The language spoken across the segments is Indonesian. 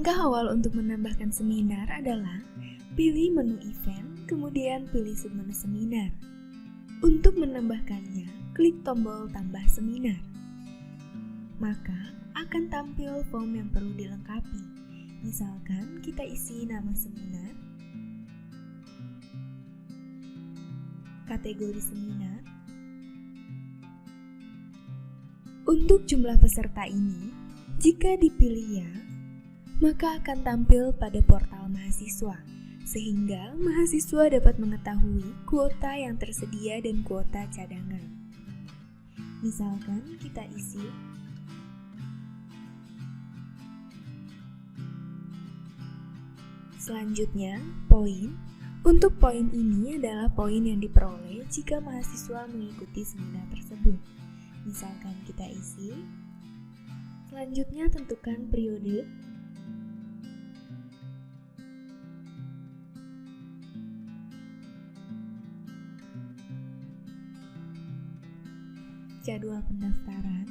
Langkah awal untuk menambahkan seminar adalah pilih menu event, kemudian pilih submenu seminar. Untuk menambahkannya, klik tombol tambah seminar. Maka akan tampil form yang perlu dilengkapi. Misalkan kita isi nama seminar, kategori seminar. Untuk jumlah peserta ini, jika dipilih ya, maka akan tampil pada portal mahasiswa, sehingga mahasiswa dapat mengetahui kuota yang tersedia dan kuota cadangan. Misalkan kita isi selanjutnya poin. Untuk poin ini adalah poin yang diperoleh jika mahasiswa mengikuti seminar tersebut. Misalkan kita isi, selanjutnya tentukan periode, jadwal pendaftaran,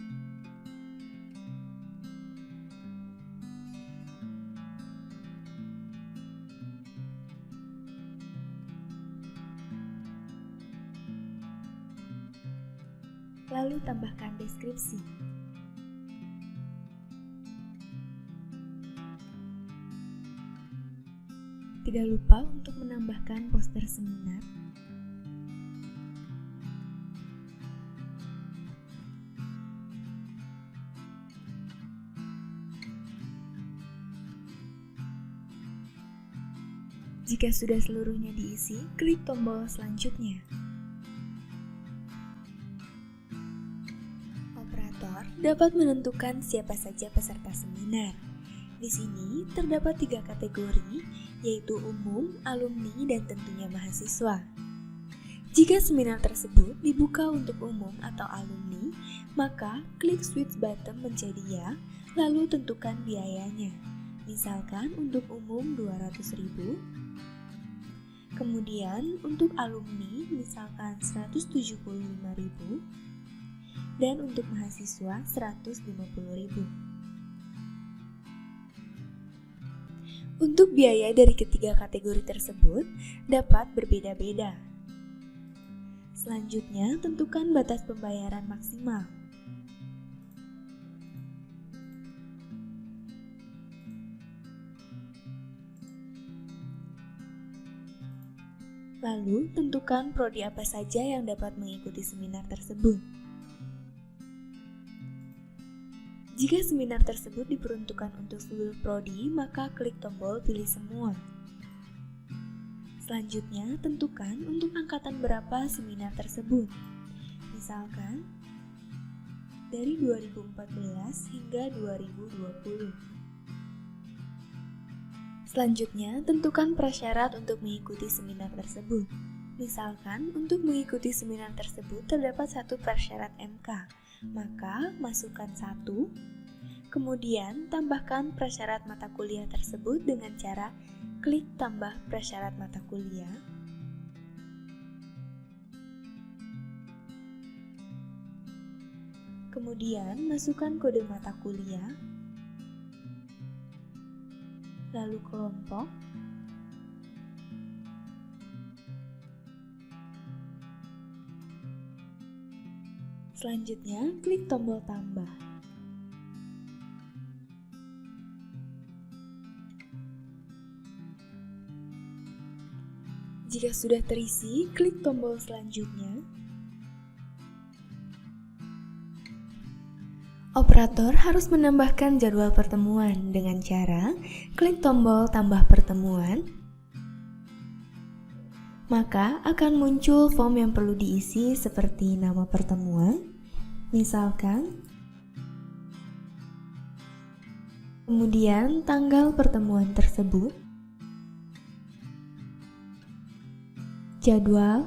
lalu tambahkan deskripsi. Tidak lupa untuk menambahkan poster seminar. Jika sudah seluruhnya diisi, klik tombol selanjutnya. Dapat menentukan siapa saja peserta seminar. Di sini terdapat 3 kategori, yaitu umum, alumni, dan tentunya mahasiswa. Jika seminar tersebut dibuka untuk umum atau alumni, maka klik switch button menjadi ya, lalu tentukan biayanya. Misalkan untuk umum 200.000, kemudian untuk alumni misalkan 175.000, dan untuk mahasiswa 150.000. Untuk biaya dari ketiga kategori tersebut dapat berbeda-beda. Selanjutnya, tentukan batas pembayaran maksimal. Lalu, tentukan prodi apa saja yang dapat mengikuti seminar tersebut. Jika seminar tersebut diperuntukkan untuk seluruh prodi, maka klik tombol pilih semua. Selanjutnya, tentukan untuk angkatan berapa seminar tersebut. Misalkan, dari 2014 hingga 2020. Selanjutnya, tentukan prasyarat untuk mengikuti seminar tersebut. Misalkan, untuk mengikuti seminar tersebut terdapat 1 prasyarat MK, maka masukkan 1, kemudian tambahkan prasyarat mata kuliah tersebut dengan cara klik tambah prasyarat mata kuliah. Kemudian masukkan kode mata kuliah, lalu kelompok, selanjutnya klik tombol tambah. Jika sudah terisi, klik tombol selanjutnya. Operator harus menambahkan jadwal pertemuan dengan cara klik tombol tambah pertemuan. Maka akan muncul form yang perlu diisi seperti nama pertemuan, misalkan, kemudian tanggal pertemuan tersebut, jadwal,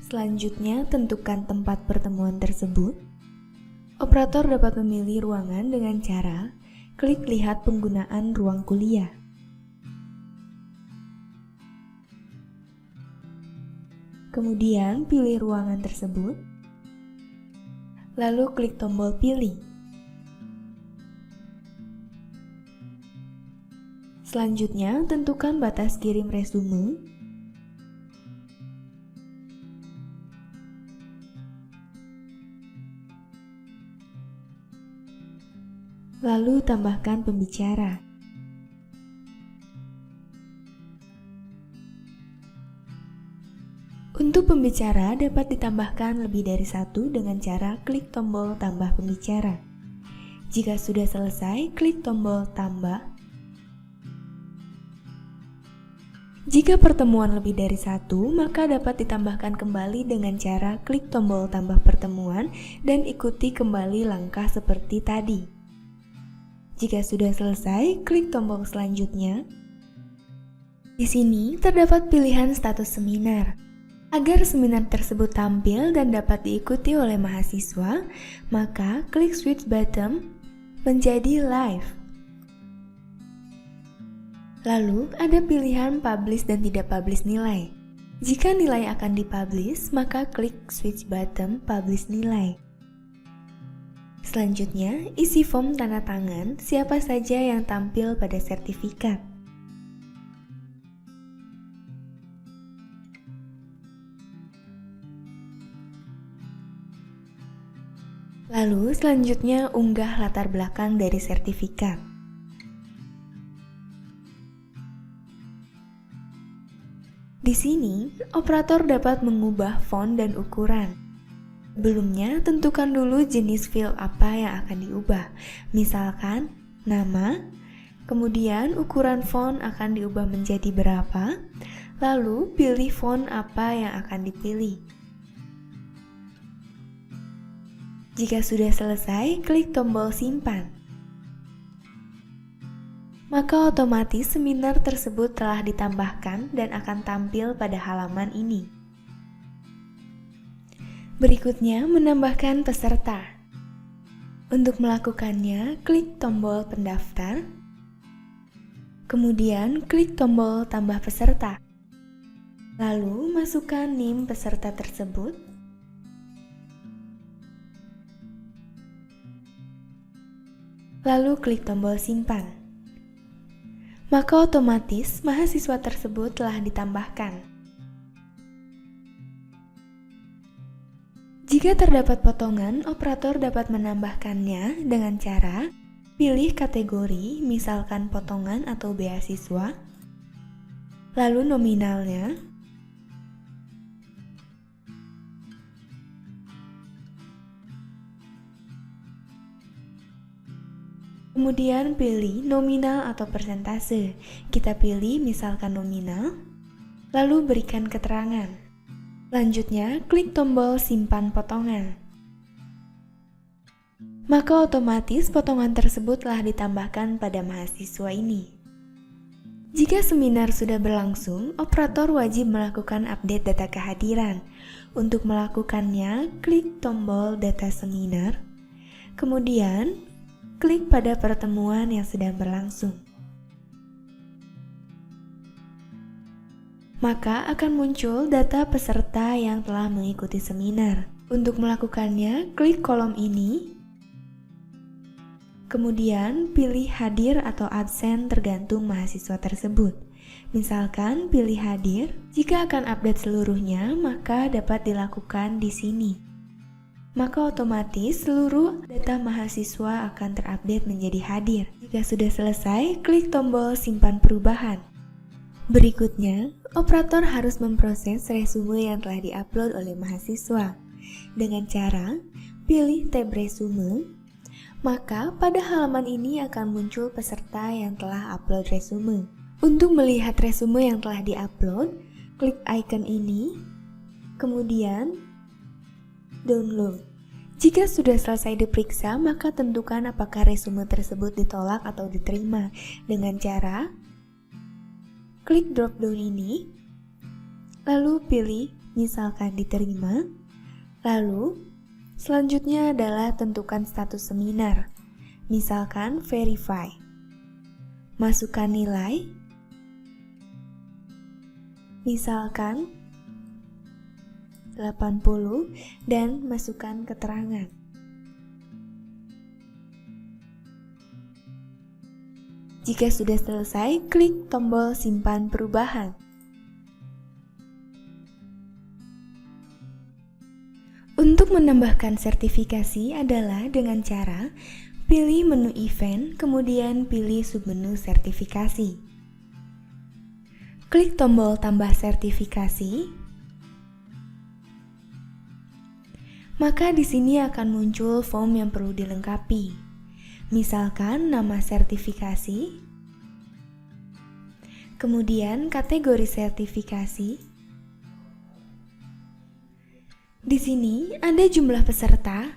selanjutnya tentukan tempat pertemuan tersebut. Operator dapat memilih ruangan dengan cara klik lihat penggunaan ruang kuliah. Kemudian pilih ruangan tersebut, lalu klik tombol pilih. Selanjutnya, tentukan batas kirim resume. Lalu tambahkan pembicara. Untuk pembicara dapat ditambahkan lebih dari satu dengan cara klik tombol tambah pembicara. Jika sudah selesai, klik tombol tambah. Jika pertemuan lebih dari satu, maka dapat ditambahkan kembali dengan cara klik tombol tambah pertemuan dan ikuti kembali langkah seperti tadi. Jika sudah selesai, klik tombol selanjutnya. Di sini terdapat pilihan status seminar. Agar seminar tersebut tampil dan dapat diikuti oleh mahasiswa, maka klik switch button menjadi live. Lalu ada pilihan publish dan tidak publish nilai. Jika nilai akan dipublish, maka klik switch button publish nilai. Selanjutnya, isi form tanda tangan siapa saja yang tampil pada sertifikat. Lalu selanjutnya unggah latar belakang dari sertifikat. Di sini, operator dapat mengubah font dan ukuran. Sebelumnya, tentukan dulu jenis file apa yang akan diubah. Misalkan, nama, kemudian ukuran font akan diubah menjadi berapa, lalu pilih font apa yang akan dipilih. Jika sudah selesai, klik tombol simpan. Maka otomatis seminar tersebut telah ditambahkan dan akan tampil pada halaman ini. Berikutnya, menambahkan peserta. Untuk melakukannya, klik tombol pendaftar, kemudian klik tombol tambah peserta. Lalu, masukkan NIM peserta tersebut. Lalu klik tombol simpan. Maka otomatis mahasiswa tersebut telah ditambahkan. Jika terdapat potongan, operator dapat menambahkannya dengan cara pilih kategori, misalkan potongan atau beasiswa, lalu nominalnya, kemudian pilih nominal atau persentase. Kita pilih misalkan nominal, lalu berikan keterangan. Selanjutnya, klik tombol simpan potongan. Maka otomatis potongan tersebut telah ditambahkan pada mahasiswa ini. Jika seminar sudah berlangsung, operator wajib melakukan update data kehadiran. Untuk melakukannya, klik tombol data seminar, kemudian klik pada pertemuan yang sedang berlangsung. Maka akan muncul data peserta yang telah mengikuti seminar. Untuk melakukannya, klik kolom ini, kemudian pilih hadir atau absen tergantung mahasiswa tersebut. Misalkan pilih hadir, jika akan update seluruhnya, maka dapat dilakukan di sini. Maka otomatis seluruh data mahasiswa akan terupdate menjadi hadir. Jika sudah selesai, klik tombol simpan perubahan. Berikutnya, operator harus memproses resume yang telah diupload oleh mahasiswa. Dengan cara pilih tab resume, maka pada halaman ini akan muncul peserta yang telah upload resume. Untuk melihat resume yang telah diupload, klik icon ini, kemudian download. Jika sudah selesai diperiksa, maka tentukan apakah resume tersebut ditolak atau diterima dengan cara klik drop down ini, lalu pilih misalkan diterima, lalu selanjutnya adalah tentukan status seminar, misalkan verify, masukkan nilai, misalkan 80, dan masukkan keterangan. Jika sudah selesai, klik tombol simpan perubahan. Untuk menambahkan sertifikasi adalah dengan cara pilih menu event, kemudian pilih submenu sertifikasi. Klik tombol tambah sertifikasi. Maka di sini akan muncul form yang perlu dilengkapi. Misalkan nama sertifikasi, kemudian kategori sertifikasi. Di sini ada jumlah peserta.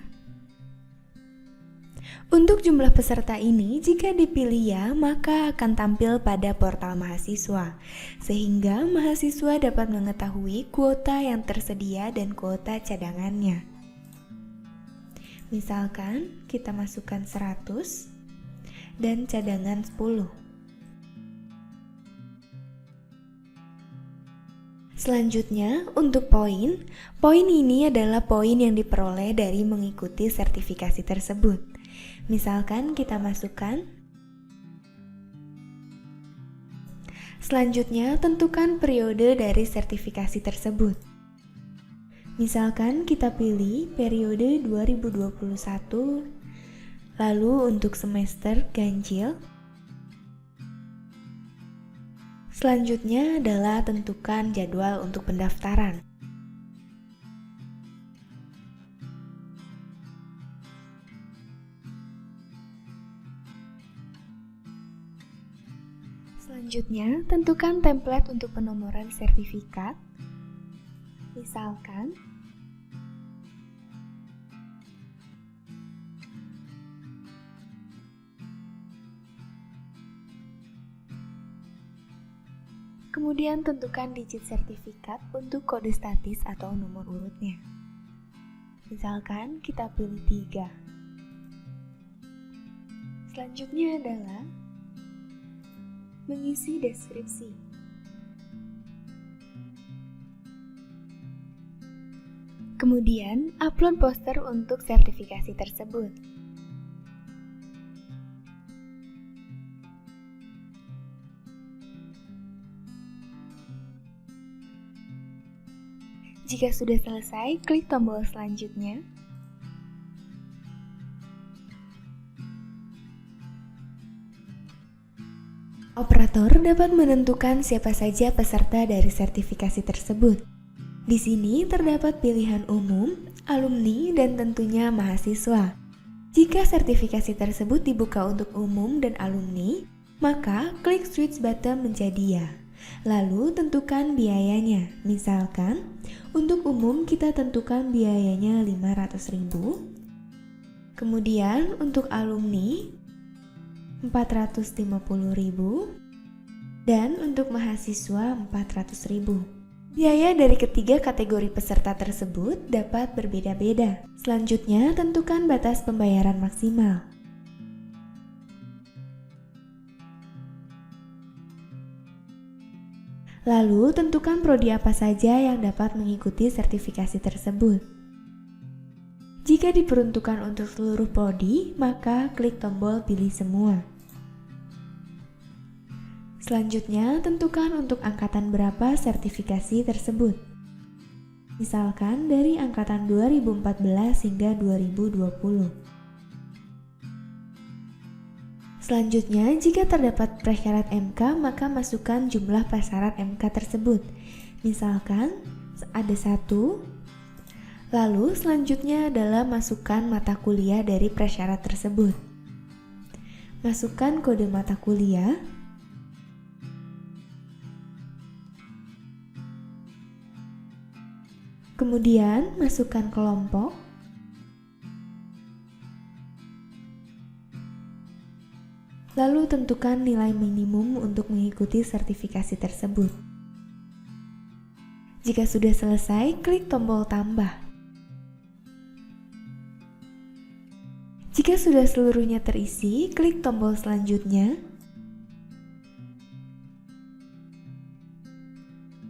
Untuk jumlah peserta ini, jika dipilih ya, maka akan tampil pada portal mahasiswa, sehingga mahasiswa dapat mengetahui kuota yang tersedia dan kuota cadangannya. Misalkan kita masukkan 100 dan cadangan 10. Selanjutnya, untuk poin ini adalah poin yang diperoleh dari mengikuti sertifikasi tersebut. Misalkan kita masukkan. Selanjutnya, tentukan periode dari sertifikasi tersebut. Misalkan kita pilih periode 2021, lalu untuk semester ganjil. Selanjutnya adalah tentukan jadwal untuk pendaftaran. Selanjutnya, tentukan template untuk penomoran sertifikat. Misalkan, kemudian tentukan digit sertifikat untuk kode statis atau nomor urutnya. Misalkan kita pilih 3. Selanjutnya adalah mengisi deskripsi. Kemudian, upload poster untuk sertifikasi tersebut. Jika sudah selesai, klik tombol selanjutnya. Operator dapat menentukan siapa saja peserta dari sertifikasi tersebut. Di sini terdapat pilihan umum, alumni, dan tentunya mahasiswa. Jika sertifikasi tersebut dibuka untuk umum dan alumni, maka klik switch button menjadi ya. Lalu tentukan biayanya. Misalkan, untuk umum kita tentukan biayanya 500.000. Kemudian untuk alumni 450.000 dan untuk mahasiswa 400.000. Biaya dari ketiga kategori peserta tersebut dapat berbeda-beda. Selanjutnya, tentukan batas pembayaran maksimal. Lalu, tentukan prodi apa saja yang dapat mengikuti sertifikasi tersebut. Jika diperuntukkan untuk seluruh prodi, maka klik tombol pilih semua. Selanjutnya, tentukan untuk angkatan berapa sertifikasi tersebut. Misalkan dari angkatan 2014 hingga 2020. Selanjutnya, jika terdapat prasyarat MK, maka masukkan jumlah prasyarat MK tersebut. Misalkan ada 1. Lalu selanjutnya adalah masukkan mata kuliah dari prasyarat tersebut. Masukkan kode mata kuliah. Kemudian masukkan kelompok. Lalu tentukan nilai minimum untuk mengikuti sertifikasi tersebut. Jika sudah selesai, klik tombol tambah. Jika sudah seluruhnya terisi, klik tombol selanjutnya.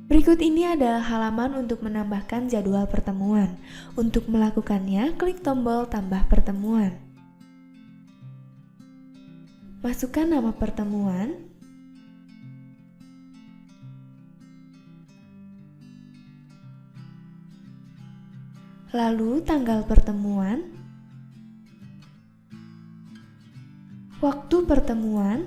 Berikut ini adalah halaman untuk menambahkan jadwal pertemuan. Untuk melakukannya, klik tombol tambah pertemuan. Masukkan nama pertemuan. Lalu tanggal pertemuan, waktu pertemuan,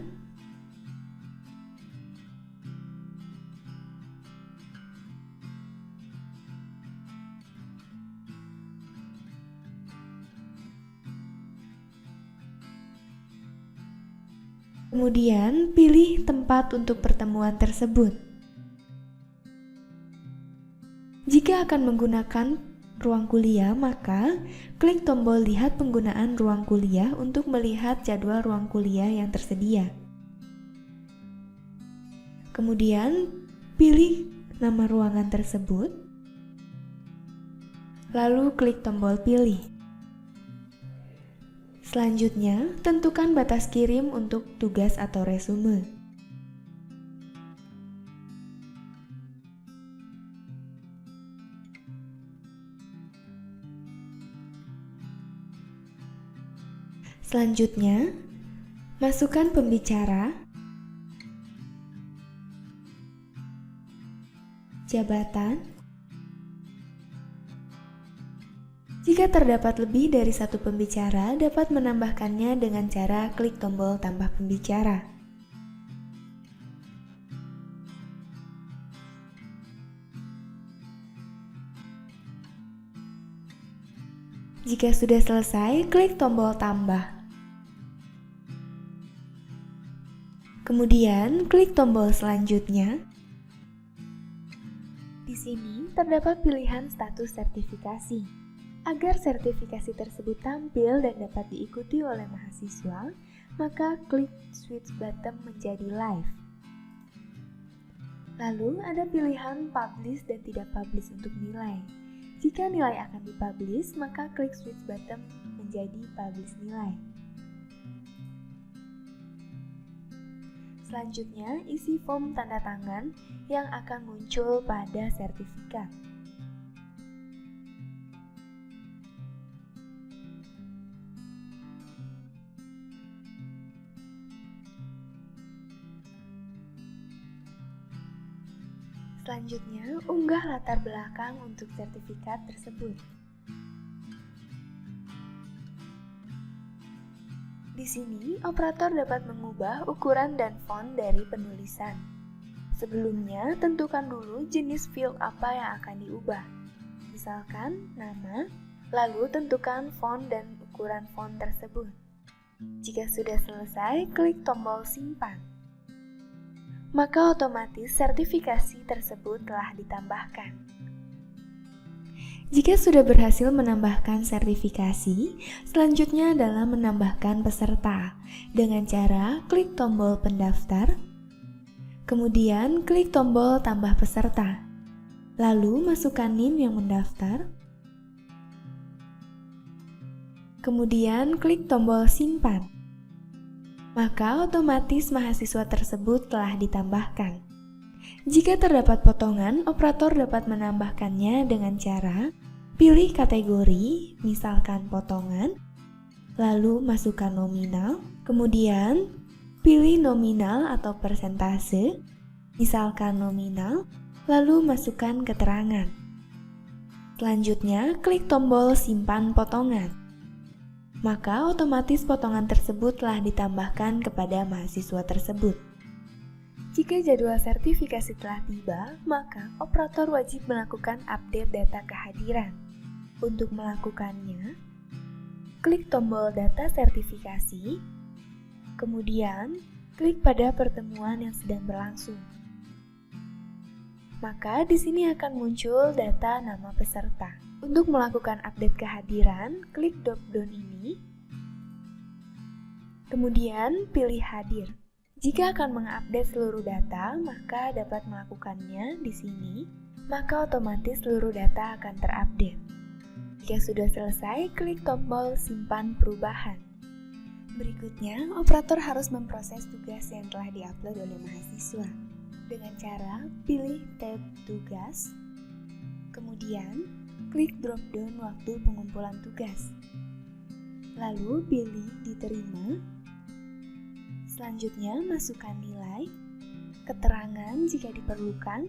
kemudian pilih tempat untuk pertemuan tersebut. Jika akan menggunakan ruang kuliah, maka klik tombol lihat penggunaan ruang kuliah untuk melihat jadwal ruang kuliah yang tersedia. Kemudian pilih nama ruangan tersebut, lalu klik tombol pilih. Selanjutnya, tentukan batas kirim untuk tugas atau resume. Selanjutnya, masukkan pembicara, jabatan. Jika terdapat lebih dari satu pembicara, dapat menambahkannya dengan cara klik tombol tambah pembicara. Jika sudah selesai, klik tombol tambah. Kemudian, klik tombol selanjutnya. Di sini terdapat pilihan status sertifikasi. Agar sertifikasi tersebut tampil dan dapat diikuti oleh mahasiswa, maka klik switch button menjadi live. Lalu ada pilihan publish dan tidak publish untuk nilai. Jika nilai akan dipublish, maka klik switch button menjadi publish nilai. Selanjutnya, isi form tanda tangan yang akan muncul pada sertifikat. Selanjutnya, unggah latar belakang untuk sertifikat tersebut. Di sini, operator dapat mengubah ukuran dan font dari penulisan. Sebelumnya, tentukan dulu jenis field apa yang akan diubah. Misalkan, nama, lalu tentukan font dan ukuran font tersebut. Jika sudah selesai, klik tombol simpan. Maka otomatis sertifikasi tersebut telah ditambahkan. Jika sudah berhasil menambahkan sertifikasi, selanjutnya adalah menambahkan peserta dengan cara klik tombol pendaftar, kemudian klik tombol tambah peserta, lalu masukkan NIM yang mendaftar, kemudian klik tombol simpan. Maka otomatis mahasiswa tersebut telah ditambahkan. Jika terdapat potongan, operator dapat menambahkannya dengan cara pilih kategori, misalkan potongan, lalu masukkan nominal, kemudian pilih nominal atau persentase, misalkan nominal, lalu masukkan keterangan. Selanjutnya, klik tombol simpan potongan. Maka otomatis potongan tersebut telah ditambahkan kepada mahasiswa tersebut. Jika jadwal sertifikasi telah tiba, maka operator wajib melakukan update data kehadiran. Untuk melakukannya, klik tombol data sertifikasi, kemudian klik pada pertemuan yang sedang berlangsung. Maka di sini akan muncul data nama peserta. Untuk melakukan update kehadiran, klik drop down ini, kemudian pilih hadir. Jika akan mengupdate seluruh data, maka dapat melakukannya di sini, maka otomatis seluruh data akan terupdate. Jika sudah selesai, klik tombol simpan perubahan. Berikutnya, operator harus memproses tugas yang telah diupload oleh mahasiswa. dengan cara pilih tab tugas, kemudian klik drop down waktu pengumpulan tugas. Lalu pilih diterima. Selanjutnya masukkan nilai, keterangan jika diperlukan,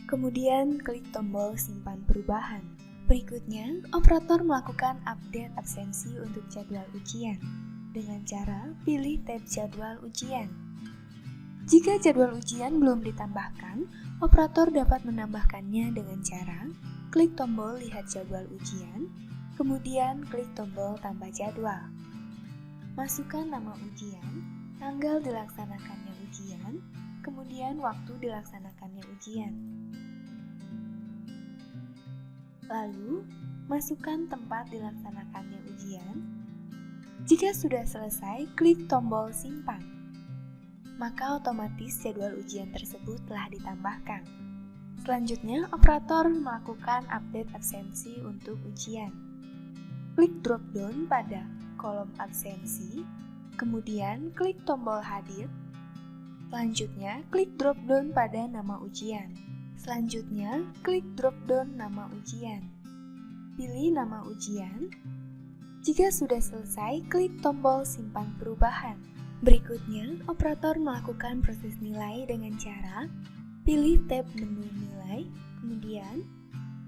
kemudian klik tombol simpan perubahan. Berikutnya, operator melakukan update absensi untuk jadwal ujian dengan cara pilih tab jadwal ujian. Jika jadwal ujian belum ditambahkan, operator dapat menambahkannya dengan cara klik tombol lihat jadwal ujian, kemudian klik tombol tambah jadwal. Masukkan nama ujian, tanggal dilaksanakannya ujian, kemudian waktu dilaksanakannya ujian. Lalu, masukkan tempat dilaksanakannya ujian. Jika sudah selesai, klik tombol simpan. Maka otomatis jadwal ujian tersebut telah ditambahkan. Selanjutnya, operator melakukan update absensi untuk ujian. Klik drop down pada kolom absensi, kemudian klik tombol hadir. Selanjutnya, klik drop down pada nama ujian. Selanjutnya, klik drop down nama ujian. Pilih nama ujian. Jika sudah selesai, klik tombol simpan perubahan. Berikutnya, operator melakukan proses nilai dengan cara pilih tab menu nilai, kemudian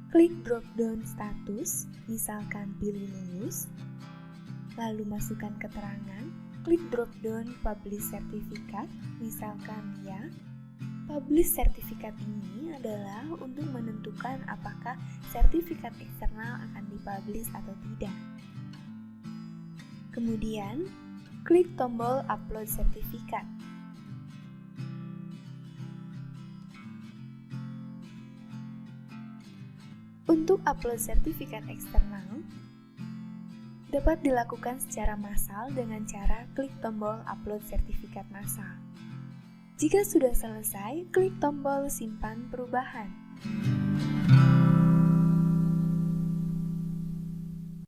klik drop down status, misalkan pilih lulus. Lalu masukkan keterangan, klik drop down publish sertifikat, misalkan ya. Publish sertifikat ini adalah untuk menentukan apakah sertifikat eksternal akan dipublish atau tidak. Kemudian, klik tombol upload sertifikat. Untuk upload sertifikat eksternal, dapat dilakukan secara massal dengan cara klik tombol upload sertifikat massal. Jika sudah selesai, klik tombol simpan perubahan.